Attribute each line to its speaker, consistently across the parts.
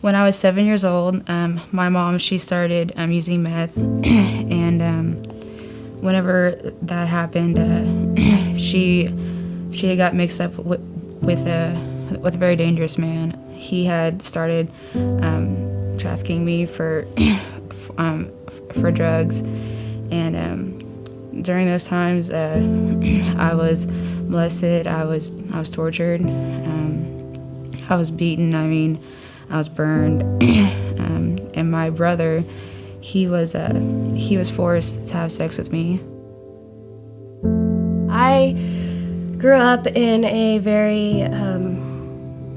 Speaker 1: When I was 7 years old, my mom, she started using meth, and whenever that happened, she had got mixed up with a very dangerous man. He had started trafficking me for drugs, and during those times, I was molested. I was tortured. I was beaten. I was burned, and my brother, he was forced to have sex with me.
Speaker 2: I grew up in a very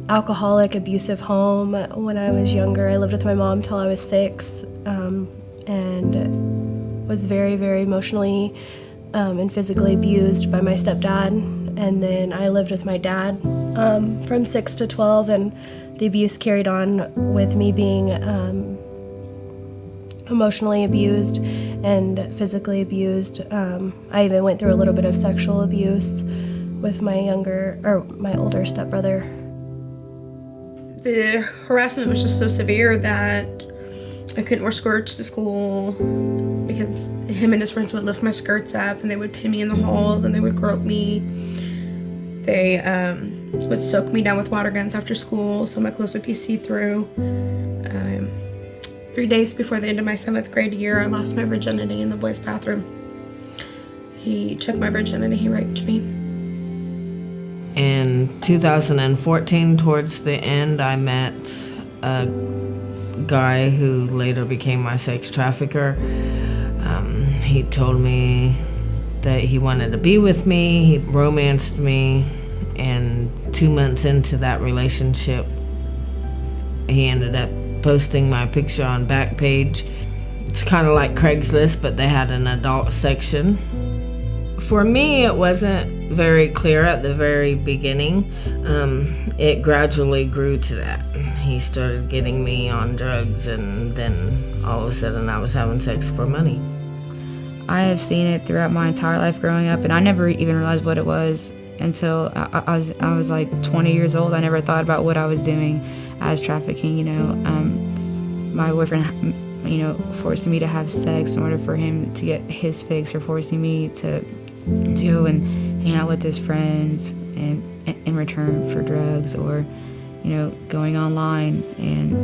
Speaker 2: alcoholic, abusive home. When I was younger, I lived with my mom till I was 6, and was very, very emotionally and physically abused by my stepdad. And then I lived with my dad from 6 to 12, and the abuse carried on with me being emotionally abused and physically abused. I even went through a little bit of sexual abuse with my older stepbrother.
Speaker 3: The harassment was just so severe that I couldn't wear skirts to school because him and his friends would lift my skirts up and they would pin me in the halls and they would grope me. They would soak me down with water guns after school so my clothes would be see-through. 3 days before the end of my 7th grade year, I lost my virginity in the boys' bathroom. He took my virginity, he raped me.
Speaker 4: In 2014, towards the end, I met a guy who later became my sex trafficker. He told me that he wanted to be with me. He romanced me, and 2 months into that relationship, he ended up posting my picture on Backpage. It's kind of like Craigslist, but they had an adult section. For me, it wasn't very clear at the very beginning. It gradually grew to that. He started getting me on drugs, and then all of a sudden I was having sex for money.
Speaker 1: I have seen it throughout my entire life growing up, and I never even realized what it was until I was like 20 years old. I never thought about what I was doing as trafficking. My boyfriend, forcing me to have sex in order for him to get his fix, or forcing me to go and hang out with his friends and in return for drugs, or going online and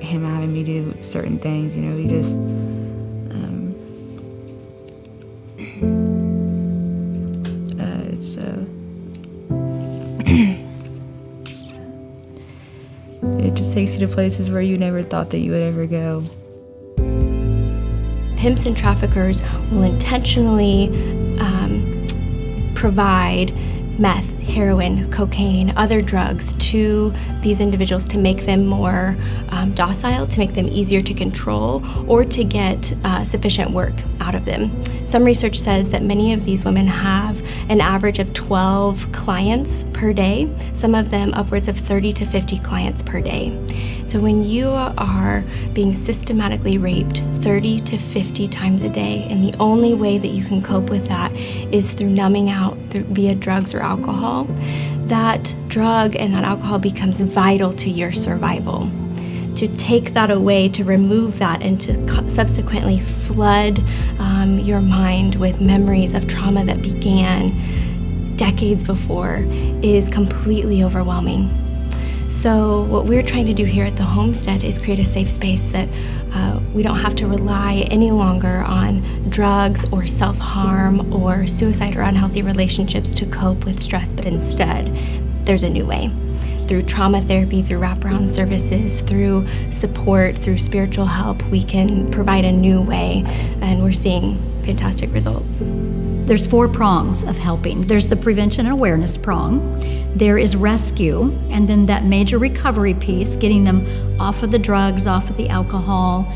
Speaker 1: him having me do certain things. He just it just takes you to places where you never thought that you would ever go.
Speaker 2: Pimps and traffickers will intentionally provide meth, heroin, cocaine, other drugs to these individuals to make them more docile, to make them easier to control, or to get sufficient work out of them. Some research says that many of these women have an average of 12 clients per day, some of them upwards of 30 to 50 clients per day. So when you are being systematically raped 30 to 50 times a day, and the only way that you can cope with that is through numbing out via drugs or alcohol, that drug and that alcohol becomes vital to your survival. To take that away, to remove that, and to subsequently flood your mind with memories of trauma that began decades before is completely overwhelming. So what we're trying to do here at the Homestead is create a safe space that we don't have to rely any longer on drugs or self-harm or suicide or unhealthy relationships to cope with stress, but instead there's a new way. Through trauma therapy, through wraparound services, through support, through spiritual help, we can provide a new way, and we're seeing fantastic results.
Speaker 5: There's 4 prongs of helping. There's the prevention and awareness prong. There is rescue, and then that major recovery piece, getting them off of the drugs, off of the alcohol,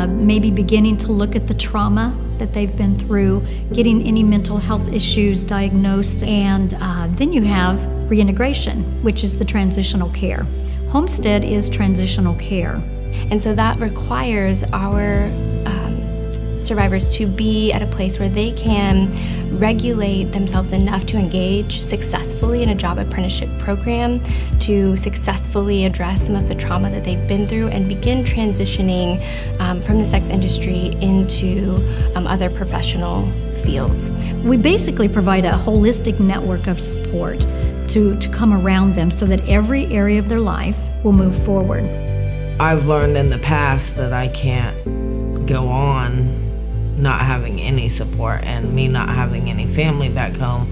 Speaker 5: maybe beginning to look at the trauma that they've been through, getting any mental health issues diagnosed, and then you have reintegration, which is the transitional care. Homestead is transitional care.
Speaker 2: And so that requires our survivors to be at a place where they can regulate themselves enough to engage successfully in a job apprenticeship program, to successfully address some of the trauma that they've been through and begin transitioning from the sex industry into other professional fields.
Speaker 5: We basically provide a holistic network of support to come around them so that every area of their life will move forward.
Speaker 4: I've learned in the past that I can't go on not having any support, and me not having any family back home,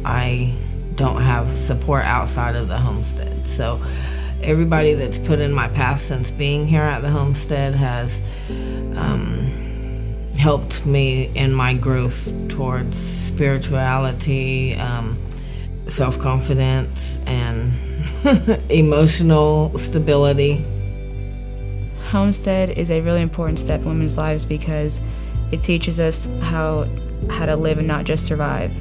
Speaker 4: I don't have support outside of the homestead. So everybody that's put in my path since being here at the homestead has helped me in my growth towards spirituality, self-confidence, and emotional stability.
Speaker 1: Homestead is a really important step in women's lives because it teaches us how to live and not just survive.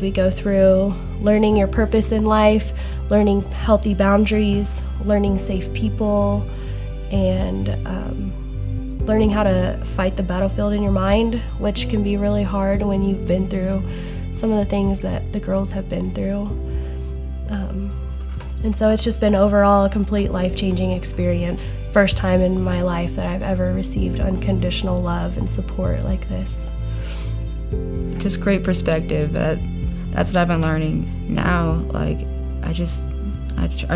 Speaker 6: We go through learning your purpose in life, learning healthy boundaries, learning safe people, and learning how to fight the battlefield in your mind, which can be really hard when you've been through some of the things that the girls have been through. And so it's just been overall a complete life-changing experience. First time in my life that I've ever received unconditional love and support like this.
Speaker 1: Just great perspective. That's what I've been learning now. Like, I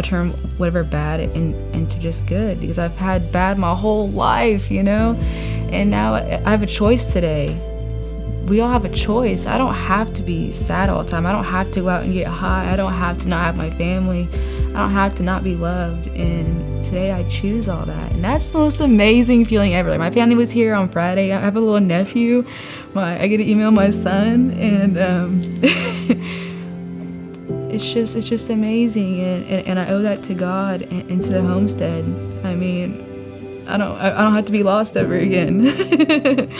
Speaker 1: turn whatever bad into just good, because I've had bad my whole life, you know? And now I have a choice today. We all have a choice. I don't have to be sad all the time. I don't have to go out and get high. I don't have to not have my family. I don't have to not be loved. And today I choose all that. And that's the most amazing feeling ever. Like, my family was here on Friday. I have a little nephew. I get to email my son, and it's just amazing. And I owe that to God and to the homestead. I mean, I don't have to be lost ever again.